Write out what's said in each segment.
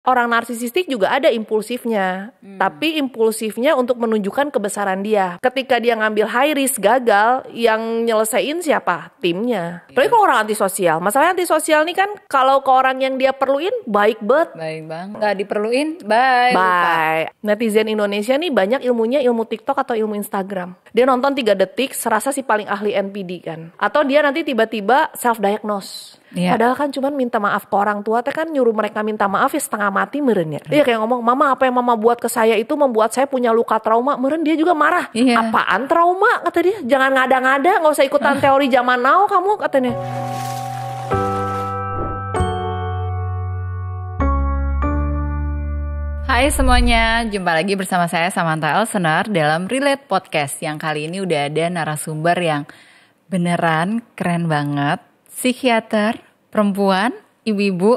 Orang narsisistik juga ada impulsifnya, tapi impulsifnya untuk menunjukkan kebesaran dia. Ketika dia ngambil high risk gagal, yang nyelesain siapa? Timnya. Apalagi kalau orang antisosial. Masalahnya antisosial nih kan kalau ke orang yang dia perluin baik banget. Baik bang, nggak diperluin, bye. Bye. Netizen Indonesia nih banyak ilmunya ilmu TikTok atau ilmu Instagram. Dia nonton 3 detik, serasa si paling ahli NPD kan. Atau dia nanti tiba-tiba self-diagnose. Iya. Padahal kan cuman minta maaf ke orang tua, teh kan nyuruh mereka minta maaf ya setengah mati meren ya. Iya kayak ngomong, mama apa yang mama buat ke saya itu membuat saya punya luka trauma, meren dia juga marah. Iya. Apaan trauma kata dia, jangan ngada-ngada, gak usah ikutan teori zaman now kamu katanya. Hai semuanya, jumpa lagi bersama saya Samantha Elsener dalam Relate Podcast. Yang kali ini udah ada narasumber yang beneran keren banget. Psikiater, perempuan, ibu-ibu.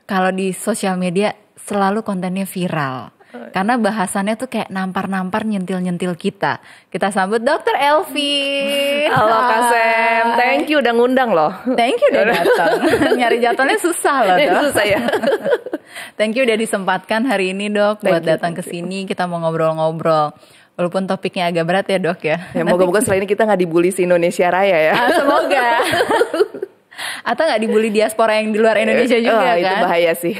Kalau di sosial media selalu kontennya viral. Karena bahasannya tuh kayak nampar-nampar, nyentil-nyentil kita. Kita sambut Dr. Elvi. Halo Kak Sam, thank you udah ngundang loh. Thank you udah datang. Nyari jadwalnya susah loh dok. Susah ya. Thank you udah disempatkan hari ini dok buat datang ke sini. Kita mau ngobrol-ngobrol. Walaupun topiknya agak berat ya dok ya. Ya moga-moga setelah ini kita gak dibully si Indonesia Raya ya. Semoga. Atau gak dibully diaspora yang di luar Indonesia juga kan. Itu bahaya sih.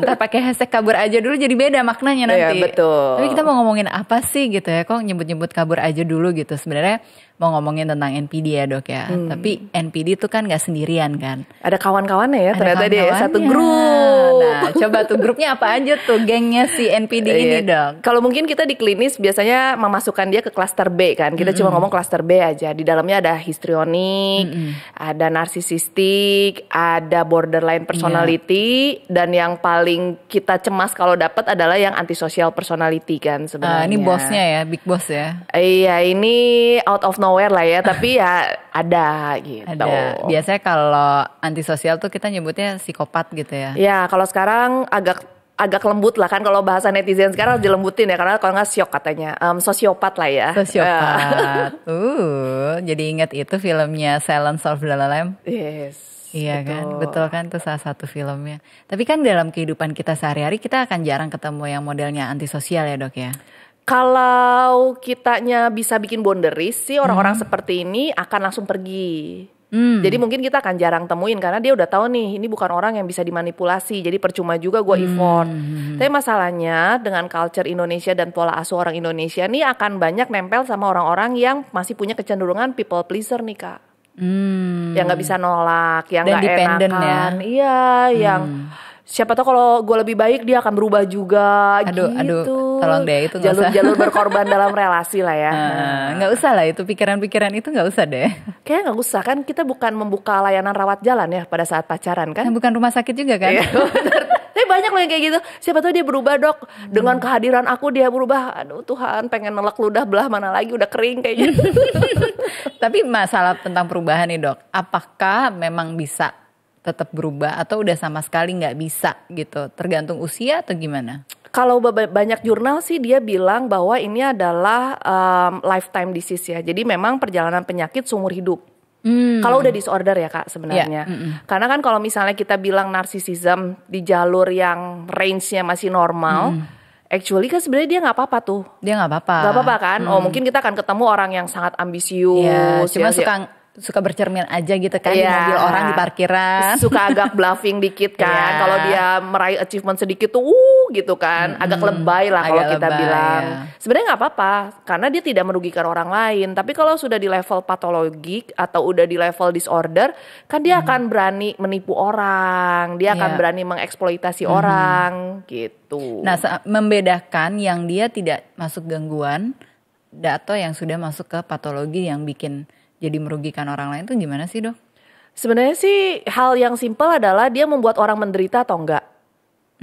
Ntar pakai hashtag kabur aja dulu jadi beda maknanya nanti. Iya betul. Tapi kita mau ngomongin apa sih gitu ya. Kok nyebut-nyebut kabur aja dulu gitu. Sebenarnya mau ngomongin tentang NPD ya dok ya. Tapi NPD itu kan gak sendirian kan. Ada kawan-kawannya ya. Ada Ternyata dia ya, satu kawan-kawannya. grup. Nah coba tuh grupnya apa aja tuh gengnya si NPD ini dok. Kalau mungkin kita di klinis biasanya memasukkan dia ke klaster B kan. Kita cuma ngomong klaster B aja. Di dalamnya ada histrionik, ada narsisistik, ada borderline personality, dan yang paling kita cemas kalau dapat adalah yang antisocial personality kan sebenarnya. Ini bosnya ya, big boss ya. Iya, ini out of nowhere lah ya, tapi ya ada gitu. Ada. Biasanya kalau antisosial tuh kita nyebutnya psikopat gitu ya. Ya, kalau sekarang agak lembut lah kan, kalau bahasa netizen sekarang dilembutin ya, karena kalau nggak syok katanya, sosiopat lah ya. Sosiopat. Jadi ingat itu filmnya Silence of the Lambs. Yes. Iya kan, betul kan tuh salah satu filmnya. Tapi kan dalam kehidupan kita sehari-hari kita akan jarang ketemu yang modelnya antisosial ya dok ya. Kalau kitanya bisa bikin boundaries sih, orang-orang seperti ini akan langsung pergi. Jadi mungkin kita akan jarang temuin karena dia udah tahu nih ini bukan orang yang bisa dimanipulasi. Jadi percuma juga gue effort. Tapi masalahnya dengan culture Indonesia dan pola asuh orang Indonesia nih akan banyak nempel sama orang-orang yang masih punya kecenderungan people pleaser nih kak. Yang nggak bisa nolak, yang nggak enakan. Ya? Iya, yang siapa tahu kalau gue lebih baik dia akan berubah juga. Aduh, tolong deh itu nggak usah. Jalur berkorban dalam relasi lah ya. Nggak usah lah itu pikiran-pikiran itu nggak usah deh. Kayaknya nggak usah kan, kita bukan membuka layanan rawat jalan ya pada saat pacaran kan. Bukan rumah sakit juga kan. Tapi banyak loh yang kayak gitu. Siapa tahu dia berubah dok. Dengan kehadiran aku dia berubah. Aduh Tuhan, pengen nelak ludah belah mana lagi, udah kering kayaknya. Tapi masalah tentang perubahan nih dok, apakah memang bisa tetap berubah atau udah sama sekali nggak bisa gitu, tergantung usia atau gimana? Kalau banyak jurnal sih dia bilang bahwa ini adalah lifetime disease ya. Jadi memang perjalanan penyakit seumur hidup. Kalau udah disorder ya kak sebenarnya. Karena kan kalau misalnya kita bilang narsisism di jalur yang range-nya masih normal, actually kan sebenarnya dia nggak apa-apa tuh. Dia nggak apa-apa. Nggak apa-apa kan? Oh mungkin kita akan ketemu orang yang sangat ambisius. Ya, cuma suka bercermin aja gitu kan di mobil orang di parkiran. Suka agak bluffing dikit kan. Kalau dia meraih achievement sedikit tuh gitu kan. Agak lebay lah kalau kita bilang. Sebenarnya nggak apa-apa karena dia tidak merugikan orang lain. Tapi kalau sudah di level patologik atau udah di level disorder, kan dia akan berani menipu orang. Dia akan berani mengeksploitasi orang gitu. Nah, membedakan yang dia tidak masuk gangguan atau yang sudah masuk ke patologi yang bikin jadi merugikan orang lain tuh gimana sih dok? Sebenarnya sih hal yang simpel adalah dia membuat orang menderita atau enggak.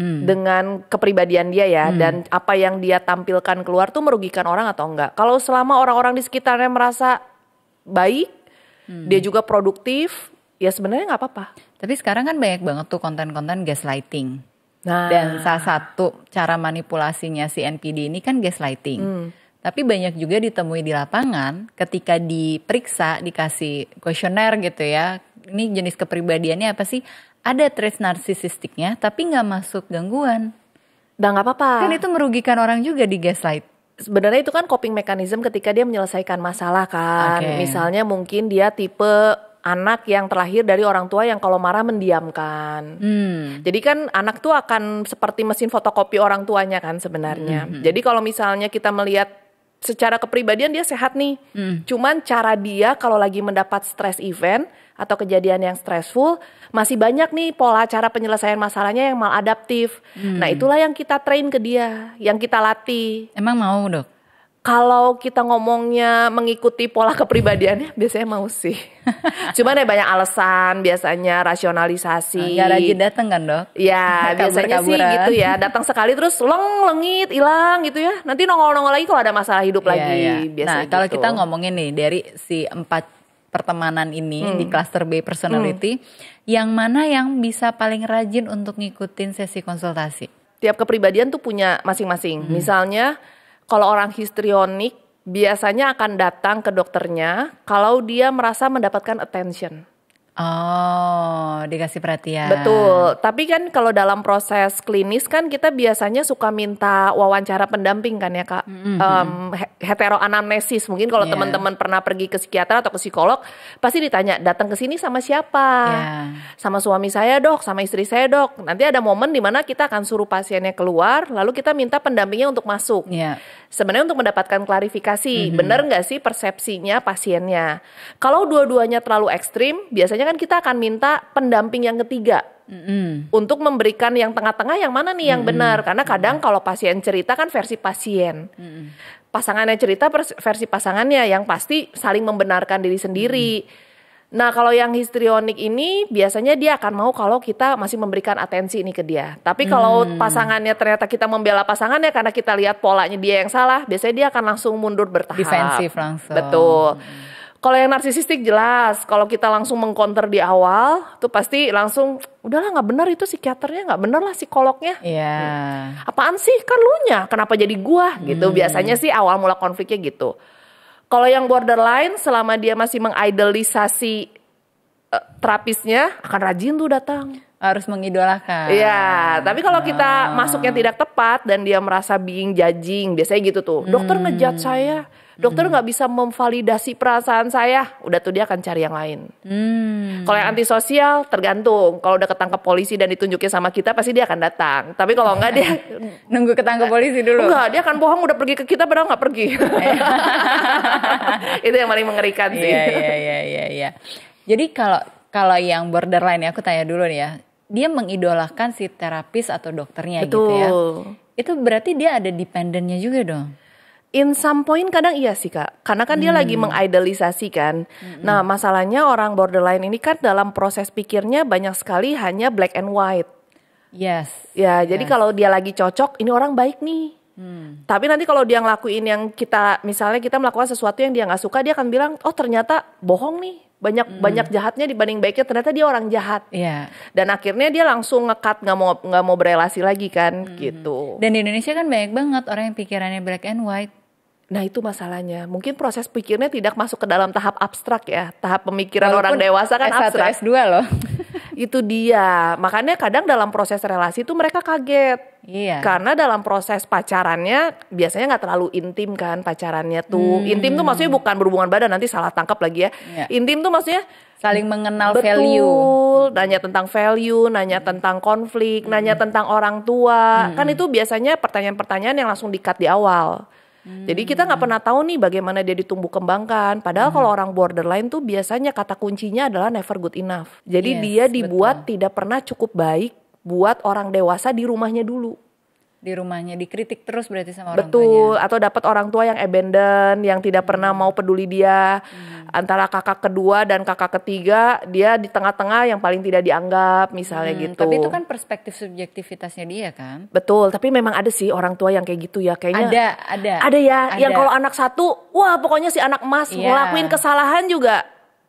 Dengan kepribadian dia ya. Dan apa yang dia tampilkan keluar tuh merugikan orang atau enggak. Kalau selama orang-orang di sekitarnya merasa baik, dia juga produktif, ya sebenarnya gak apa-apa. Tapi sekarang kan banyak banget tuh konten-konten gaslighting. Dan salah satu cara manipulasinya si NPD ini kan gaslighting. Tapi banyak juga ditemui di lapangan ketika diperiksa, dikasih kuesioner gitu ya. Ini jenis kepribadiannya apa sih? ada traits narsisistiknya tapi nggak masuk gangguan. Udah nggak apa-apa. Kan itu merugikan orang juga di gaslight. Sebenarnya itu kan coping mechanism ketika dia menyelesaikan masalah kan. Oke. Misalnya mungkin dia tipe anak yang terlahir dari orang tua yang kalau marah mendiamkan. Jadi kan anak tuh akan seperti mesin fotokopi orang tuanya kan sebenarnya. Jadi kalau misalnya kita melihat secara kepribadian dia sehat nih. Cuman cara dia kalau lagi mendapat stress event atau kejadian yang stressful, masih banyak nih pola cara penyelesaian masalahnya yang maladaptif. Nah itulah yang kita train ke dia, yang kita latih. Emang mau dok? Kalau kita ngomongnya mengikuti pola kepribadiannya, biasanya mau sih. Cuman ya banyak alasan, biasanya rasionalisasi. Gak rajin dateng kan dok? Ya biasanya sih gitu ya, datang sekali terus lengit, hilang gitu ya. Nanti nongol-nongol lagi kalau ada masalah hidup lagi. Nah kalau kita ngomongin nih dari si 4 pertemanan ini di cluster B personality, yang mana yang bisa paling rajin untuk ngikutin sesi konsultasi? Tiap kepribadian tuh punya masing-masing. Misalnya kalau orang histrionik biasanya akan datang ke dokternya kalau dia merasa mendapatkan attention. Oh, dikasih perhatian. Betul, tapi kan kalau dalam proses klinis kan kita biasanya suka minta wawancara pendamping kan ya Kak. Heteroanamnesis, mungkin kalau teman-teman pernah pergi ke psikiater atau ke psikolog pasti ditanya datang ke sini sama siapa? Sama suami saya dok, sama istri saya dok. Nanti ada momen di mana kita akan suruh pasiennya keluar, lalu kita minta pendampingnya untuk masuk. Sebenarnya untuk mendapatkan klarifikasi, benar nggak sih persepsinya pasiennya? Kalau dua-duanya terlalu ekstrim, biasanya kan kita akan minta pendamping yang ketiga untuk memberikan yang tengah-tengah yang mana nih yang benar. Karena kadang kalau pasien cerita kan versi pasien, pasangannya cerita versi pasangannya, yang pasti saling membenarkan diri sendiri. Nah kalau yang histrionik ini biasanya dia akan mau kalau kita masih memberikan atensi ini ke dia. Tapi kalau pasangannya ternyata kita membela pasangannya karena kita lihat polanya dia yang salah, biasanya dia akan langsung mundur bertahap. Defensif langsung. Betul. Kalau yang narsisistik jelas, kalau kita langsung mengcounter di awal, tuh pasti langsung, udahlah nggak benar itu psikiaternya, nggak benar lah psikolognya. Apaan sih, kan lunya, kenapa jadi gua gitu. Biasanya sih awal mula konfliknya gitu. Kalau yang borderline, selama dia masih mengidolisasi terapisnya, akan rajin tuh datang. Harus mengidolakan. Iya, tapi kalau kita masuk yang tidak tepat dan dia merasa being judging, biasanya gitu tuh. Dokter ngejudge saya, dokter nggak bisa memvalidasi perasaan saya, udah tuh dia akan cari yang lain. Kalau yang antisosial tergantung. Kalau udah ketangkep polisi dan ditunjukin sama kita, pasti dia akan datang. Tapi kalau enggak dia nunggu ketangkep polisi dulu. Enggak, dia akan bohong udah pergi ke kita padahal nggak pergi. Itu yang paling mengerikan sih. Iya. Jadi kalau yang borderline ya, aku tanya dulu nih ya. Dia mengidolakan si terapis atau dokternya. Betul. Gitu ya. Itu berarti dia ada dependennya juga dong. In some point kadang iya sih Kak. Karena kan dia lagi mengidealisasi kan. Nah masalahnya orang borderline ini kan dalam proses pikirnya banyak sekali hanya black and white. Yes. Ya jadi kalau dia lagi cocok ini orang baik nih. Tapi nanti kalau dia ngelakuin yang misalnya kita melakukan sesuatu yang dia gak suka, dia akan bilang oh ternyata bohong nih. Banyak jahatnya dibanding baiknya, ternyata dia orang jahat. Dan akhirnya dia langsung nge-cut, nggak mau berelasi lagi kan gitu. Dan di Indonesia kan banyak banget orang yang pikirannya black and white. Nah itu masalahnya. Mungkin proses pikirnya tidak masuk ke dalam tahap abstrak ya. Tahap pemikiran orang dewasa kan S1, abstrak. S2 loh. Itu dia. Makanya kadang dalam proses relasi itu mereka kaget. Karena dalam proses pacarannya biasanya nggak terlalu intim kan pacarannya tuh. Intim tuh maksudnya bukan berhubungan badan, nanti salah tangkap lagi ya. Intim tuh maksudnya saling mengenal value. Nanya tentang value, nanya tentang konflik, nanya tentang orang tua. Kan itu biasanya pertanyaan-pertanyaan yang langsung di-cut di awal. Jadi kita nggak pernah tahu nih bagaimana dia ditumbuh kembangkan. Padahal kalau orang borderline tuh biasanya kata kuncinya adalah never good enough. Jadi dia dibuat tidak pernah cukup baik buat orang dewasa di rumahnya dulu. Di rumahnya dikritik terus berarti sama orang tuanya. Betul, atau dapat orang tua yang abandon, yang tidak pernah mau peduli dia. Antara kakak kedua dan kakak ketiga, dia di tengah-tengah yang paling tidak dianggap misalnya gitu. Tapi itu kan perspektif subjektivitasnya dia kan. Betul, tapi memang ada sih orang tua yang kayak gitu ya. Kayaknya ada ya, yang kalau anak satu, wah pokoknya si anak emas ngelakuin kesalahan juga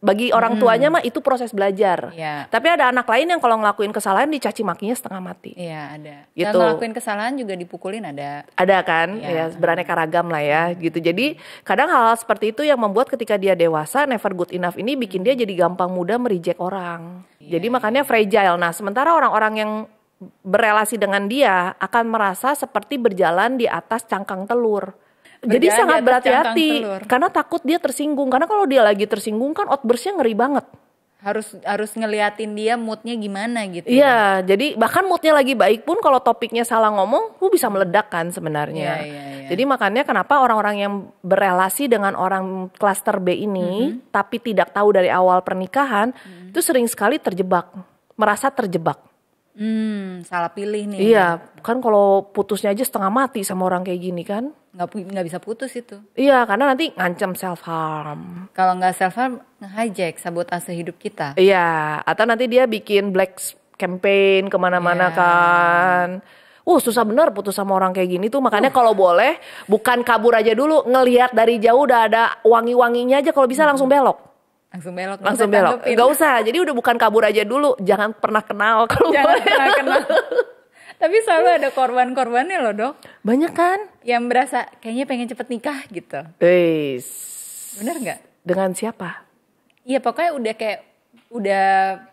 Bagi orang tuanya mah itu proses belajar. Iya. Tapi ada anak lain yang kalau ngelakuin kesalahan dicaci makinya setengah mati. Iya, ada. Gitu. Dan ngelakuin kesalahan juga dipukulin ada. Ada kan, ya beraneka ragam lah ya gitu. Jadi kadang hal-hal seperti itu yang membuat ketika dia dewasa, never good enough ini bikin dia jadi gampang mudah mereject orang. Jadi makanya fragile. Nah sementara orang-orang yang berelasi dengan dia akan merasa seperti berjalan di atas cangkang telur. Jadi sangat berhati-hati karena takut dia tersinggung. Karena kalau dia lagi tersinggung kan outburstnya ngeri banget. Harus ngeliatin dia moodnya gimana gitu. Iya, jadi bahkan moodnya lagi baik pun kalau topiknya salah ngomong, lu bisa meledak kan sebenarnya. Iya. Jadi makanya kenapa orang-orang yang berelasi dengan orang klaster B ini, tapi tidak tahu dari awal pernikahan, itu sering sekali terjebak, merasa terjebak. Salah pilih nih. Iya, kan kalau putusnya aja setengah mati sama orang kayak gini kan. Nggak bisa putus itu. Iya, karena nanti ngancam self harm. Kalau nggak self harm, nge-hijack sabotase hidup kita. Iya, atau nanti dia bikin black campaign kemana-mana kan. Susah bener putus sama orang kayak gini tuh. Makanya kalau boleh, bukan kabur aja dulu. Ngelihat dari jauh udah ada wangi-wanginya aja. Kalau bisa langsung belok. Langsung belok. Gak usah, jadi udah bukan kabur aja dulu. Jangan pernah kenal kalau Jangan boleh. pernah kenal. Tapi selalu ada korban-korbannya loh dok. Banyak kan? Yang berasa kayaknya pengen cepet nikah gitu. Bener gak? Dengan siapa? Iya pokoknya udah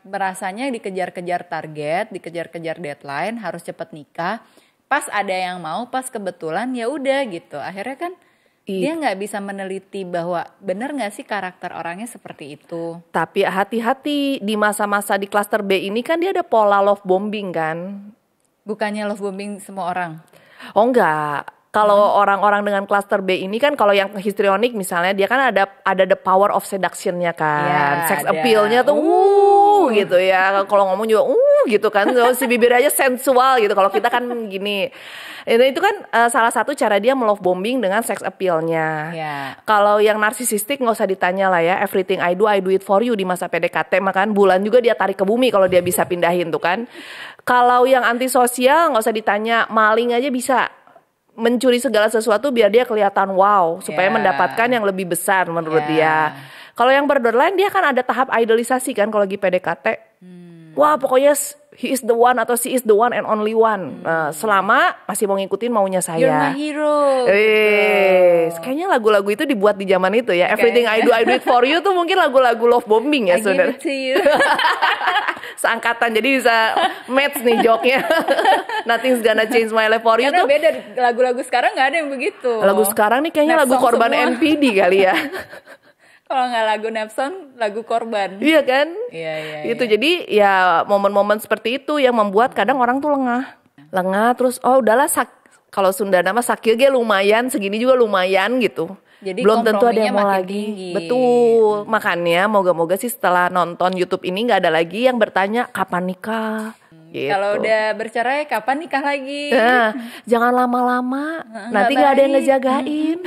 merasanya dikejar-kejar target, dikejar-kejar deadline, harus cepet nikah. Pas ada yang mau, pas kebetulan ya udah gitu. Akhirnya kan dia nggak bisa meneliti bahwa benar nggak sih karakter orangnya seperti itu. Tapi hati-hati di masa-masa di klaster B ini kan dia ada pola love bombing kan. Bukannya love bombing semua orang? Oh enggak. Kalau orang-orang dengan klaster B ini kan kalau yang histrionik misalnya dia kan ada the power of seduction-nya kan. Sex appeal-nya tuh gitu ya. Kalau ngomong juga gitu kan. So, si bibir aja sensual gitu. Kalau kita kan gini. Itu kan salah satu cara dia melove bombing dengan sex appeal-nya. Kalau yang narsisistik nggak usah ditanya lah ya. Everything I do it for you di masa PDKT. Makan bulan juga dia tarik ke bumi kalau dia bisa pindahin tuh kan. Kalau yang antisosial nggak usah ditanya. Maling aja bisa mencuri segala sesuatu biar dia kelihatan wow. Supaya mendapatkan yang lebih besar menurut dia. Kalau yang borderline dia kan ada tahap idealisasi kan kalau lagi PDKT. Wah pokoknya he is the one atau she is the one and only one. Selama masih mau ngikutin maunya saya. You're my hero. Kayaknya lagu-lagu itu dibuat di zaman itu ya. Everything I do it for you tuh mungkin lagu-lagu love bombing ya I saudara. give it to you. Seangkatan jadi bisa match nih joknya. Nothing's gonna change my life for you. Karena tuh beda lagu-lagu sekarang nggak ada yang begitu. lagu sekarang nih kayaknya lagu korban semua. NPD kali ya. Kalau nggak lagu Nepson, lagu korban. Iya kan? Iya. Itu jadi ya momen-momen seperti itu yang membuat kadang orang tuh lengah terus udahlah kalau Sunda nama sakil ge lumayan segini juga lumayan gitu. Jadi belum tentu ada yang mau lagi. Tinggi. Betul. Makanya moga-moga sih setelah nonton YouTube ini nggak ada lagi yang bertanya kapan nikah. Gitu. Kalau udah bercerai kapan nikah lagi? Jangan lama-lama. Nanti nggak ada yang ngejagain.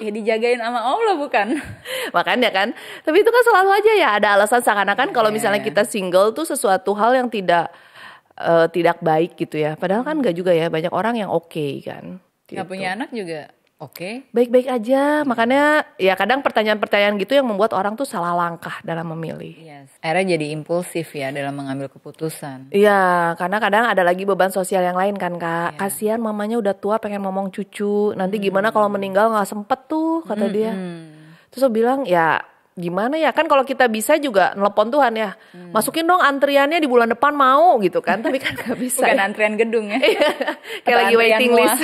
Ya dijagain sama Allah bukan? Makanya kan. Tapi itu kan selalu aja ya ada alasan seakan-akan kalau misalnya kita single tuh sesuatu hal yang tidak baik gitu ya. Padahal kan nggak juga ya. Banyak orang yang oke kan. Gitu. Nggak punya anak juga oke. Baik-baik aja. Makanya ya kadang pertanyaan-pertanyaan gitu yang membuat orang tuh salah langkah dalam memilih. Akhirnya jadi impulsif ya dalam mengambil keputusan. Iya, karena kadang ada lagi beban sosial yang lain kan Kak. Kasihan mamanya udah tua pengen ngomong cucu. Nanti gimana kalau meninggal gak sempet tuh kata dia. Terus aku bilang ya gimana ya. Kan kalau kita bisa juga nelpon Tuhan ya. Masukin dong antriannya di bulan depan mau gitu kan. Tapi kan gak bisa. Bukan antrian gedung ya. Kayak lagi waiting list.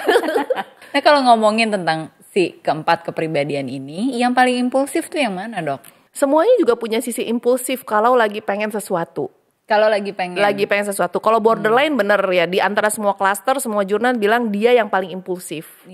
Nah kalau ngomongin tentang si keempat kepribadian ini. Yang paling impulsif tuh yang mana dok? Semuanya juga punya sisi impulsif kalau lagi pengen sesuatu. Kalau lagi pengen sesuatu. Kalau borderline bener ya, di antara semua klaster, semua jurnal bilang dia yang paling impulsif.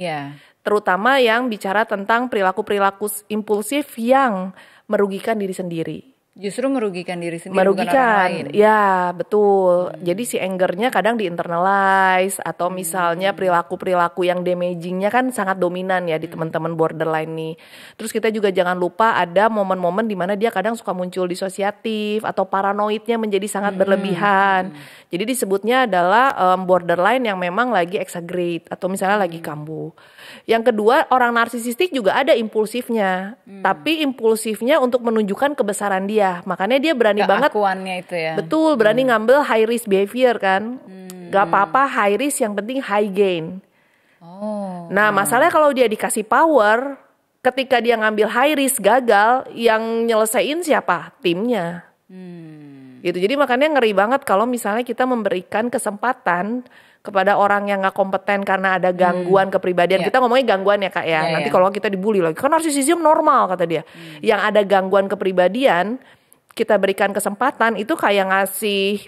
Terutama yang bicara tentang perilaku-perilaku impulsif yang merugikan diri sendiri. Justru merugikan diri sendiri, bukan orang lain. Ya betul. Jadi si angernya kadang di-internalize atau misalnya perilaku-perilaku yang damagingnya kan sangat dominan ya di teman-teman borderline nih. Terus kita juga jangan lupa ada momen-momen di mana dia kadang suka muncul disosiatif atau paranoidnya menjadi sangat berlebihan. Jadi disebutnya adalah borderline yang memang lagi exaggerate atau misalnya lagi kambuh. Yang kedua, orang narsisistik juga ada impulsifnya, tapi impulsifnya untuk menunjukkan kebesaran dia. Makanya dia berani banget. Keakuannya itu ya. Betul, berani ngambil high risk behavior kan. Gak apa-apa high risk, yang penting high gain. Nah, masalahnya kalau dia dikasih power, ketika dia ngambil high risk gagal, yang nyelesain siapa? Timnya. Gitu. Jadi makanya ngeri banget kalau misalnya kita memberikan kesempatan kepada orang yang gak kompeten karena ada gangguan kepribadian. Kita ngomongnya gangguan ya Kak ya. Nanti kalau kita dibully lagi, kan narsisism normal kata dia. Yang ada gangguan kepribadian, kita berikan kesempatan, itu kayak ngasih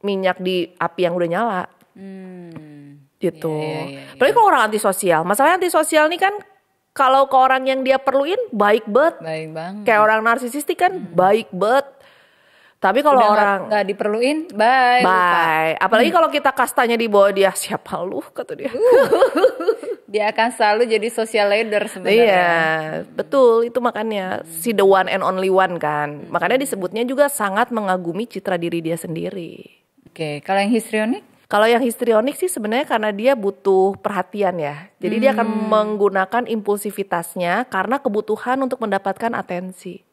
minyak di api yang udah nyala. Gitu. Apalagi kalau orang antisosial. Masalahnya antisosial nih kan, kalau ke orang yang dia perluin, baik banget. Baik banget. Kayak orang narsisistik kan, baik banget. Tapi kalau orang nggak diperluin, bye. Apalagi kalau kita kastanya di bawah dia, siapa lu kata dia. Dia akan selalu jadi social leader sebenarnya. Iya, betul itu makanya si the one and only one kan. Makanya disebutnya juga sangat mengagumi citra diri dia sendiri. Oke, kalau yang histrionik? Kalau yang histrionik sih sebenarnya karena dia butuh perhatian ya. Jadi dia akan menggunakan impulsivitasnya karena kebutuhan untuk mendapatkan atensi.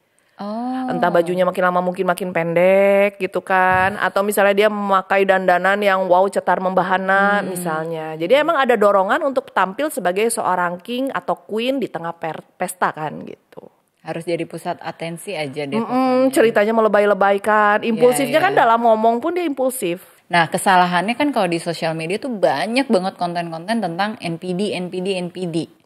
Entah bajunya makin lama mungkin makin pendek gitu kan, atau misalnya dia memakai dandanan yang wow cetar membahana misalnya. Jadi emang ada dorongan untuk tampil sebagai seorang king atau queen di tengah pesta kan gitu. Harus jadi pusat atensi aja deh. Ceritanya melebay-lebaykan, impulsifnya kan dalam ngomong pun dia impulsif. Nah kesalahannya kan kalau di sosial media tuh banyak banget konten-konten tentang NPD.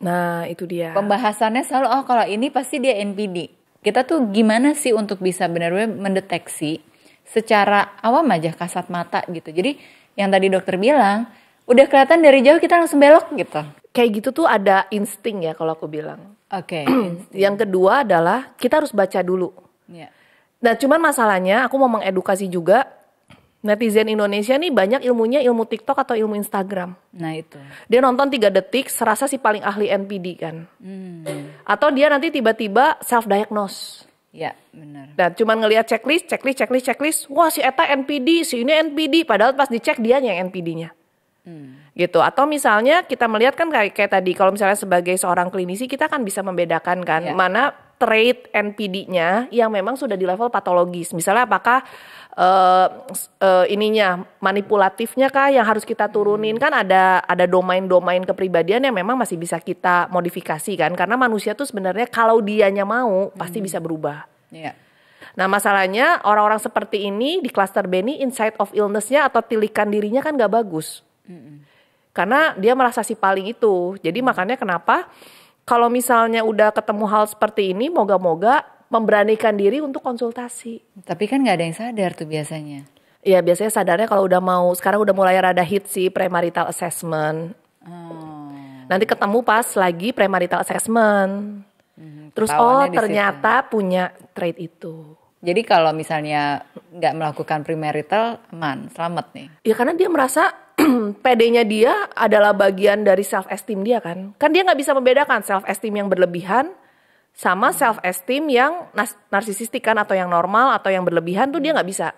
Nah itu dia. Pembahasannya selalu kalau ini pasti dia NPD. Kita tuh gimana sih untuk bisa benar-benar mendeteksi secara awam aja kasat mata gitu. Jadi yang tadi dokter bilang, udah kelihatan dari jauh kita langsung belok gitu. Kayak gitu tuh ada insting ya kalau aku bilang. Oke. Yang kedua adalah kita harus baca dulu. Yeah. Nah cuman masalahnya aku mau mengedukasi juga. Netizen Indonesia nih banyak ilmunya ilmu TikTok atau ilmu Instagram. Nah itu. Dia nonton 3 detik, serasa si paling ahli NPD kan. Atau dia nanti tiba-tiba self-diagnose. Ya benar. Dan cuman ngelihat checklist. Wah si Eta NPD, si ini NPD. Padahal pas dicek dia yang NPD-nya. Gitu. Atau misalnya kita melihat kan kayak tadi. Kalau misalnya sebagai seorang klinisi kita kan bisa membedakan kan. Mana trait NPD-nya yang memang sudah di level patologis. Misalnya apakah manipulatifnya kah yang harus kita turunin. Kan ada domain-domain kepribadian yang memang masih bisa kita modifikasi kan. Karena manusia tuh sebenarnya kalau dianya mau pasti bisa berubah. Nah masalahnya orang-orang seperti ini di cluster B ini inside of illness-nya atau tilikan dirinya kan gak bagus. Karena dia merasa si paling itu. Jadi makanya kenapa kalau misalnya udah ketemu hal seperti ini, moga-moga memberanikan diri untuk konsultasi. Tapi kan gak ada yang sadar tuh biasanya. Iya biasanya sadarnya kalau udah mau, sekarang udah mulai rada hit sih premarital assessment. Nanti ketemu pas lagi premarital assessment. Terus ternyata punya trait itu. Jadi kalau misalnya gak melakukan premarital, aman, selamat nih. Ya karena dia merasa PD-nya dia adalah bagian dari self-esteem dia kan. Kan dia gak bisa membedakan self-esteem yang berlebihan sama self-esteem yang narsisistik kan. Atau yang normal atau yang berlebihan tuh dia gak bisa.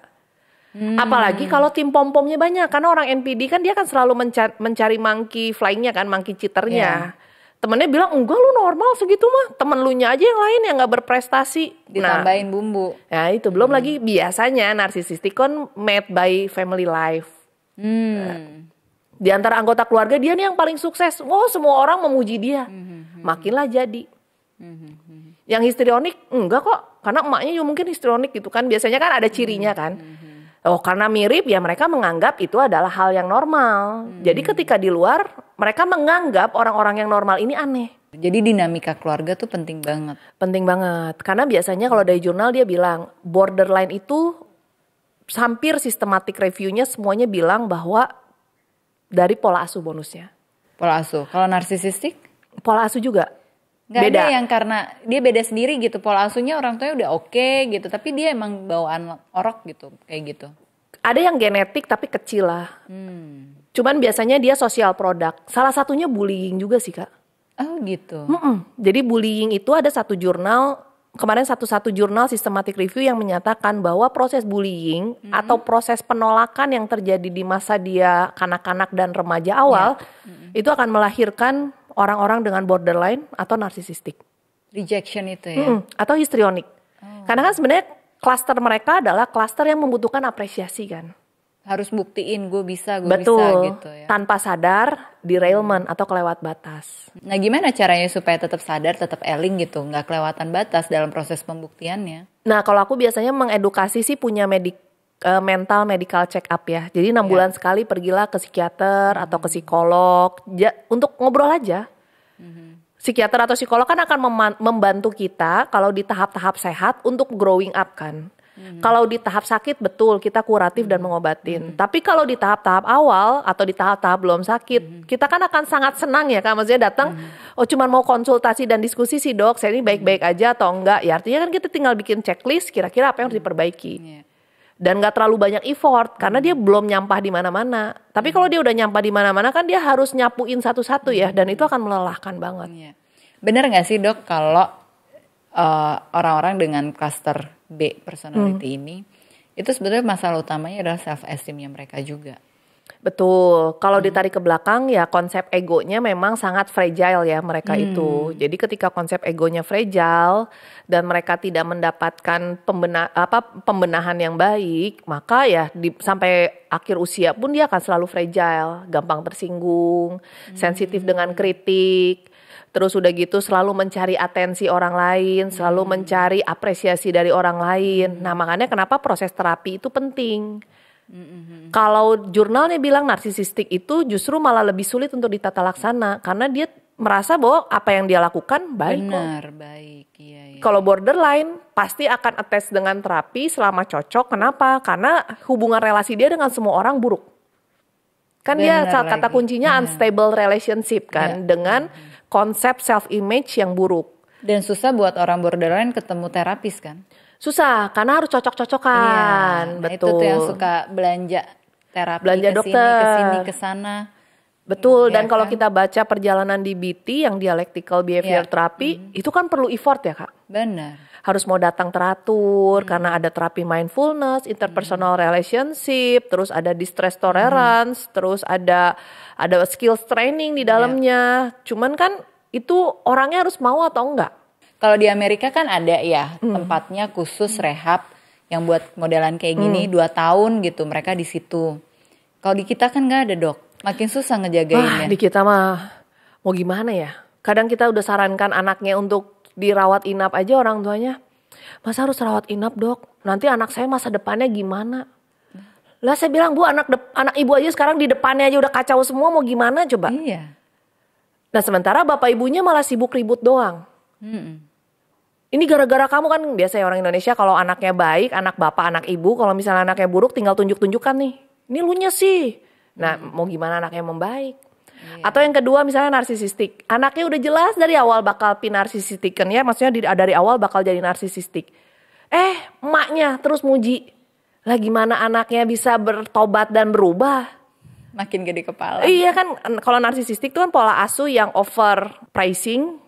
Apalagi kalau tim pom-pomnya banyak. Karena orang NPD kan dia kan selalu mencari monkey flying-nya kan, monkey cheater-nya. Temennya bilang, enggak lu normal segitu mah. Temen lu nya aja yang lain yang gak berprestasi. Ditambahin bumbu. Ya itu belum lagi biasanya narsisistik kan made by family life. Di antara anggota keluarga dia nih yang paling sukses. Semua orang memuji dia. Makinlah jadi. Yang histrionik enggak kok. Karena emaknya juga mungkin histrionik gitu kan. Biasanya kan ada cirinya kan. Karena mirip ya mereka menganggap itu adalah hal yang normal. Jadi ketika di luar mereka menganggap orang-orang yang normal ini aneh. Jadi dinamika keluarga tuh penting banget. Penting banget. Karena biasanya kalau dari jurnal dia bilang borderline itu hampir sistematik reviewnya semuanya bilang bahwa dari pola asuh bonusnya. Pola asuh. Kalau narsisistik? Pola asuh juga. Nggak beda. ada yang karena dia beda sendiri gitu, pola asuhnya orang tuanya udah oke gitu, tapi dia emang bawaan orok gitu, kayak gitu. Ada yang genetik tapi kecil lah. Cuman biasanya dia sosial produk. Salah satunya bullying juga sih Kak. Oh gitu. Jadi bullying itu ada satu jurnal, kemarin satu jurnal systematic review yang menyatakan bahwa proses bullying atau proses penolakan yang terjadi di masa dia kanak-kanak dan remaja awal itu akan melahirkan orang-orang dengan borderline atau narsisistik. Rejection itu ya. Atau histrionik. Karena kan sebenarnya klaster mereka adalah klaster yang membutuhkan apresiasi kan. Harus buktiin gue bisa Betul, gitu ya. tanpa sadar derailment atau kelewat batas. Nah gimana caranya supaya tetap sadar, tetap eling gitu, nggak kelewatan batas dalam proses pembuktiannya? Nah kalau aku biasanya mengedukasi sih punya mental medical check up ya. Jadi 6 bulan sekali pergilah ke psikiater atau ke psikolog untuk ngobrol aja. Psikiater atau psikolog kan akan membantu kita kalau di tahap-tahap sehat untuk growing up kan. Kalau di tahap sakit betul kita kuratif dan mengobatin. Tapi kalau di tahap-tahap awal atau di tahap-tahap belum sakit, kita kan akan sangat senang ya Kak. Maksudnya datang, oh cuma mau konsultasi dan diskusi sih dok, saya ini baik-baik aja atau enggak. Ya artinya kan kita tinggal bikin checklist kira-kira apa yang harus diperbaiki. Dan gak terlalu banyak effort karena dia belum nyampah di mana-mana. Tapi kalau dia udah nyampah di mana-mana kan dia harus nyapuin satu-satu ya. Dan itu akan melelahkan banget. Bener gak sih dok kalau orang-orang dengan cluster B personality ini itu sebenarnya masalah utamanya adalah self esteemnya mereka juga. Betul, kalau ditarik ke belakang ya konsep egonya memang sangat fragile ya mereka itu. Jadi ketika konsep egonya fragile dan mereka tidak mendapatkan pembenahan yang baik, maka ya sampai akhir usia pun dia akan selalu fragile, gampang tersinggung, sensitif dengan kritik. Terus udah gitu selalu mencari atensi orang lain, selalu mencari apresiasi dari orang lain. Nah makanya kenapa proses terapi itu penting. Kalau jurnalnya bilang narsisistik itu justru malah lebih sulit untuk ditata laksana. Karena dia merasa bahwa apa yang dia lakukan baik kok. Benar, baik. Iya. Kalau borderline pasti akan attach dengan terapi selama cocok. Kenapa? Karena hubungan relasi dia dengan semua orang buruk. Kan dia kata kuncinya unstable relationship kan. Dengan konsep self-image yang buruk. Dan susah buat orang borderline ketemu terapis kan? Susah, karena harus cocok-cocokan. Nah Betul. itu tuh yang suka belanja terapi, belanja dokter, kesini, kesana. Betul, dan kalau kita baca perjalanan di BT yang dialectical behavior therapy, itu kan perlu effort ya Kak? Benar. Harus mau datang teratur, karena ada terapi mindfulness, interpersonal relationship, terus ada distress tolerance, terus ada skills training di dalamnya. Cuman kan itu orangnya harus mau atau enggak. Kalau di Amerika kan ada ya tempatnya khusus rehab yang buat modelan kayak gini 2 tahun gitu mereka di situ. Kalau di kita kan nggak ada dok, makin susah ngejagainnya. Di kita mah mau gimana ya? Kadang kita udah sarankan anaknya untuk dirawat inap aja orang tuanya. Masa harus rawat inap dok? Nanti anak saya masa depannya gimana? Lah saya bilang bu anak ibu aja sekarang di depannya aja udah kacau semua mau gimana coba? Iya. Nah sementara bapak ibunya malah sibuk ribut doang. Ini gara-gara kamu kan biasanya orang Indonesia kalau anaknya baik, anak bapak, anak ibu, kalau misalnya anaknya buruk tinggal tunjuk-tunjukkan nih. Ini lunya sih. Nah mau gimana anaknya membaik. Atau yang kedua misalnya narsisistik. Anaknya udah jelas dari awal bakal narsisistik kan ya. Maksudnya dari awal bakal jadi narsisistik. Emaknya terus muji. Lah gimana anaknya bisa bertobat dan berubah. Makin gede kepala. Iya kan kalau narsisistik itu kan pola asuh yang over praising.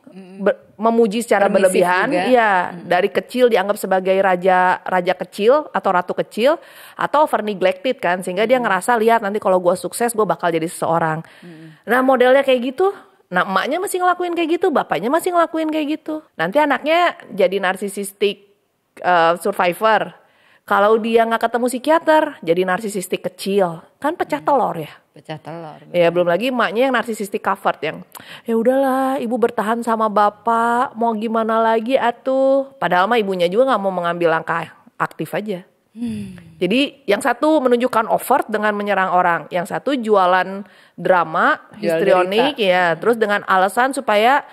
Memuji secara Permisif berlebihan, juga. iya dari kecil dianggap sebagai raja kecil atau ratu kecil atau over neglected kan sehingga dia ngerasa lihat nanti kalau gue sukses gue bakal jadi seseorang. Nah modelnya kayak gitu, nah emaknya masih ngelakuin kayak gitu, bapaknya masih ngelakuin kayak gitu. Nanti anaknya jadi narsisistik survivor. Kalau dia nggak ketemu psikiater, jadi narsisistik kecil, kan pecah telur ya. Pecah telur. Ya belum lagi emaknya yang narsisistik covered yang ya udahlah ibu bertahan sama bapak mau gimana lagi atuh padahal mah ibunya juga nggak mau mengambil langkah aktif aja. Jadi yang satu menunjukkan overt dengan menyerang orang, yang satu jualan drama histrionik ya terus dengan alasan supaya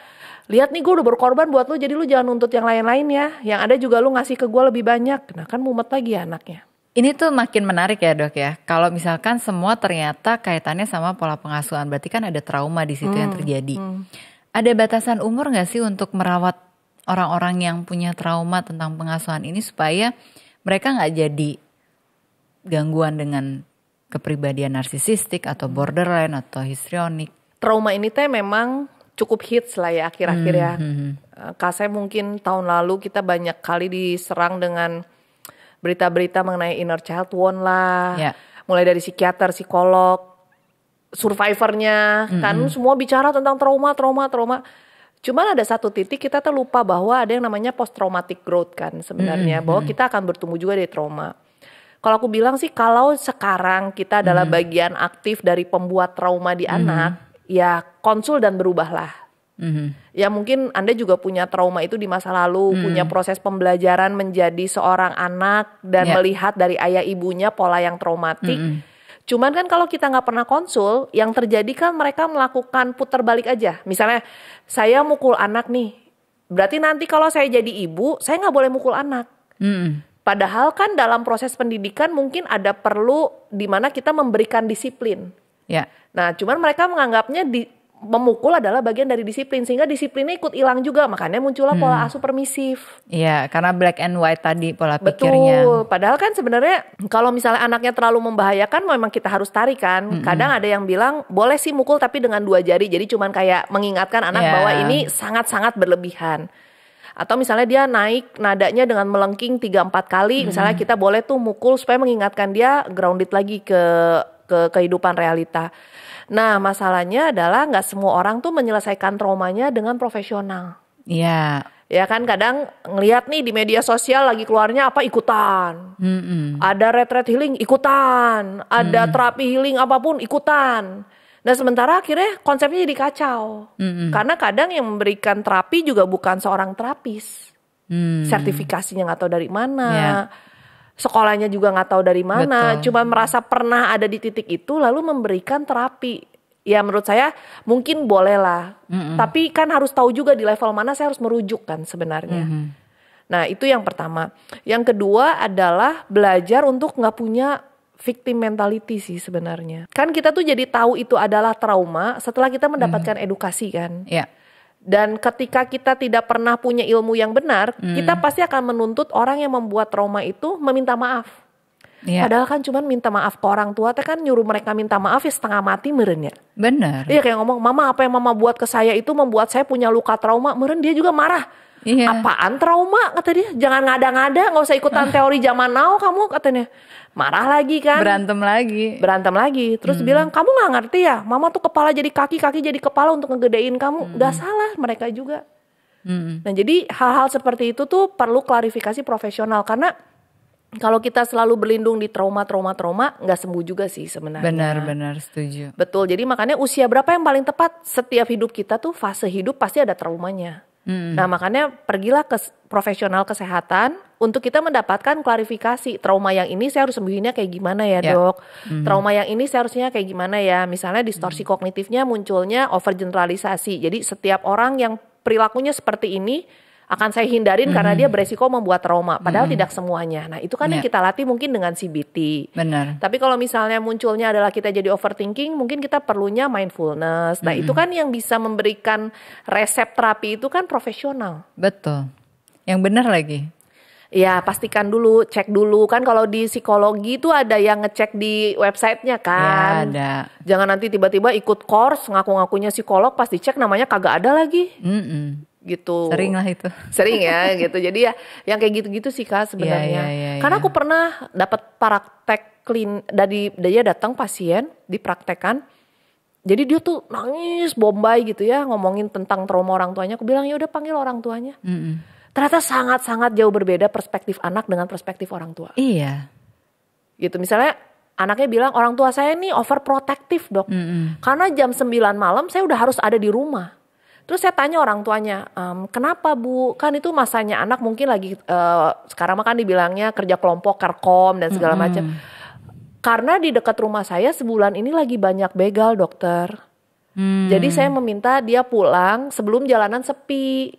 lihat nih gue udah berkorban buat lu jadi lu jangan nuntut yang lain-lain ya, yang ada juga lu ngasih ke gue lebih banyak. Nah kan mumet lagi anaknya. Ini tuh makin menarik ya dok ya. Kalau misalkan semua ternyata kaitannya sama pola pengasuhan, berarti kan ada trauma di situ yang terjadi. Ada batasan umur gak sih untuk merawat orang-orang yang punya trauma tentang pengasuhan ini supaya mereka gak jadi gangguan dengan kepribadian narsisistik atau borderline atau histrionik? Trauma ini teh memang cukup hits lah ya akhir-akhir ya. Kak, saya mungkin tahun lalu kita banyak kali diserang dengan berita-berita mengenai inner child wound lah. Yeah. Mulai dari psikiater, psikolog, survivornya, kan semua bicara tentang trauma. Cuman ada satu titik kita tuh lupa bahwa ada yang namanya post traumatic growth kan sebenarnya, bahwa kita akan bertumbuh juga dari trauma. Kalau aku bilang sih, kalau sekarang kita adalah bagian aktif dari pembuat trauma di anak, ya konsul dan berubahlah. Ya mungkin Anda juga punya trauma itu di masa lalu, punya proses pembelajaran menjadi seorang anak dan melihat dari ayah ibunya pola yang traumatik. Cuman kan kalau kita nggak pernah konsul, yang terjadi kan mereka melakukan putar balik aja. Misalnya saya mukul anak nih, berarti nanti kalau saya jadi ibu, saya nggak boleh mukul anak. Padahal kan dalam proses pendidikan mungkin ada perlu di mana kita memberikan disiplin. Ya. Nah, cuman mereka menganggapnya memukul adalah bagian dari disiplin, sehingga disiplinnya ikut hilang juga, makanya muncullah pola asuh permisif. Iya, karena black and white tadi pola pikirnya. Betul, padahal kan sebenarnya kalau misalnya anaknya terlalu membahayakan memang kita harus tarik kan. Kadang ada yang bilang boleh sih mukul tapi dengan 2 jari, jadi cuman kayak mengingatkan anak bahwa ini sangat-sangat berlebihan. Atau misalnya dia naik nadanya dengan melengking 3-4 kali, misalnya kita boleh tuh mukul supaya mengingatkan dia grounded lagi ke kehidupan realita. Nah, masalahnya adalah nggak semua orang tuh menyelesaikan traumanya dengan profesional. Iya. Ya kan, kadang ngelihat nih di media sosial lagi keluarnya apa ikutan. Ada retreat healing ikutan, ada terapi healing apapun ikutan. Nah, sementara akhirnya konsepnya jadi kacau. Karena kadang yang memberikan terapi juga bukan seorang terapis. Sertifikasinya nggak tahu dari mana. Sekolahnya juga nggak tahu dari mana, cuma merasa pernah ada di titik itu lalu memberikan terapi. Ya menurut saya mungkin boleh lah, tapi kan harus tahu juga di level mana saya harus merujuk kan sebenarnya. Nah itu yang pertama. Yang kedua adalah belajar untuk nggak punya victim mentality sih sebenarnya. Kan kita tuh jadi tahu itu adalah trauma setelah kita mendapatkan edukasi kan. Dan ketika kita tidak pernah punya ilmu yang benar, kita pasti akan menuntut orang yang membuat trauma itu meminta maaf. Padahal kan cuman minta maaf ke orang tua, kan nyuruh mereka minta maaf ya setengah mati meren ya. Benar. Iya kayak ngomong, mama apa yang mama buat ke saya itu membuat saya punya luka trauma, meren dia juga marah. Apaan trauma kata dia, jangan ngada-ngada, gak usah ikutan teori zaman now kamu katanya. Marah lagi kan. Berantem lagi. Terus bilang, kamu gak ngerti ya, mama tuh kepala jadi kaki, kaki jadi kepala untuk ngegedein kamu. Gak salah mereka juga. Nah jadi hal-hal seperti itu tuh perlu klarifikasi profesional. Karena kalau kita selalu berlindung di trauma gak sembuh juga sih sebenarnya. Benar, setuju. Betul, jadi makanya usia berapa yang paling tepat? Setiap hidup kita tuh fase hidup pasti ada traumanya. Nah makanya pergilah ke profesional kesehatan untuk kita mendapatkan klarifikasi. Trauma yang ini saya harus sembuhinnya kayak gimana ya dok? Trauma yang ini seharusnya kayak gimana ya? Misalnya distorsi kognitifnya munculnya overgeneralisasi. Jadi setiap orang yang perilakunya seperti ini akan saya hindarin karena dia beresiko membuat trauma. Padahal tidak semuanya. Nah itu kan yang kita latih mungkin dengan CBT. Benar. Tapi kalau misalnya munculnya adalah kita jadi overthinking, mungkin kita perlunya mindfulness. Nah itu kan yang bisa memberikan resep terapi itu kan profesional. Betul. Yang benar lagi. Ya pastikan dulu, cek dulu. Kan kalau di psikologi itu ada yang ngecek di websitenya kan. Ya ada. Jangan nanti tiba-tiba ikut course ngaku-ngakunya psikolog, pas dicek namanya kagak ada lagi. Gitu. Sering lah itu. Sering ya gitu. Jadi ya yang kayak gitu-gitu sih Kak sebenarnya. Karena aku pernah dapat praktek dari dia datang pasien dipraktekkan. Jadi dia tuh nangis bombay gitu ya, ngomongin tentang trauma orang tuanya. Aku bilang ya udah panggil orang tuanya. Ternyata sangat-sangat jauh berbeda perspektif anak dengan perspektif orang tua. Iya. Gitu misalnya anaknya bilang orang tua saya nih overprotective dok. Karena jam 9 malam saya udah harus ada di rumah. Terus saya tanya orang tuanya, kenapa bu? Kan itu masanya anak mungkin lagi, sekarang kan dibilangnya kerja kelompok, kerkom dan segala macam. Karena di dekat rumah saya sebulan ini lagi banyak begal dokter. Jadi saya meminta dia pulang sebelum jalanan sepi.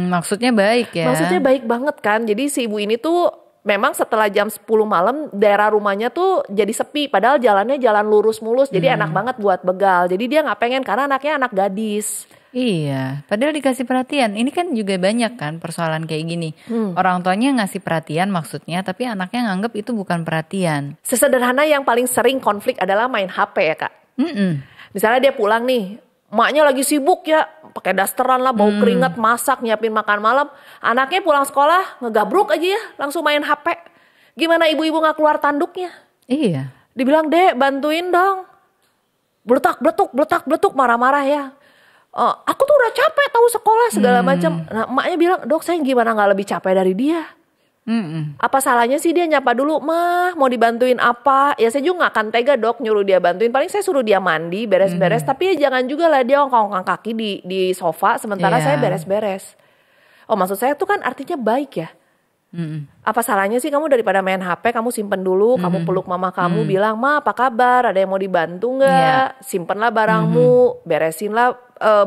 Maksudnya baik ya? Maksudnya baik banget kan. Jadi si ibu ini tuh memang setelah jam 10 malam daerah rumahnya tuh jadi sepi. Padahal jalannya jalan lurus mulus. Jadi enak banget buat begal. Jadi dia gak pengen karena anaknya anak gadis. Iya, padahal dikasih perhatian. Ini kan juga banyak kan persoalan kayak gini. Orang tuanya ngasih perhatian maksudnya, tapi anaknya nganggep itu bukan perhatian. Sesederhana yang paling sering konflik adalah main HP ya Kak. Misalnya dia pulang nih, emaknya lagi sibuk ya, pakai dasteran lah, bau keringat, masak, nyiapin makan malam. Anaknya pulang sekolah, ngegabruk aja ya, langsung main HP. Gimana ibu-ibu gak keluar tanduknya? Iya. Dibilang, Dek bantuin dong. Bletak, bletuk, marah-marah ya. Aku tuh udah capek tahu sekolah segala macam. Nah emaknya bilang, Dok saya gimana gak lebih capek dari dia? Apa salahnya sih dia nyapa dulu, Mah mau dibantuin apa? Ya saya juga gak akan tega Dok nyuruh dia bantuin. Paling saya suruh dia mandi, beres-beres. Tapi ya jangan juga lah dia ongkang-ongkang kaki di sofa. Sementara saya beres-beres. Oh maksud saya tuh kan artinya baik ya. Apa salahnya sih kamu daripada main HP, kamu simpen dulu, kamu peluk mama kamu, bilang, Ma apa kabar, ada yang mau dibantu gak? Simpenlah barangmu, beresinlah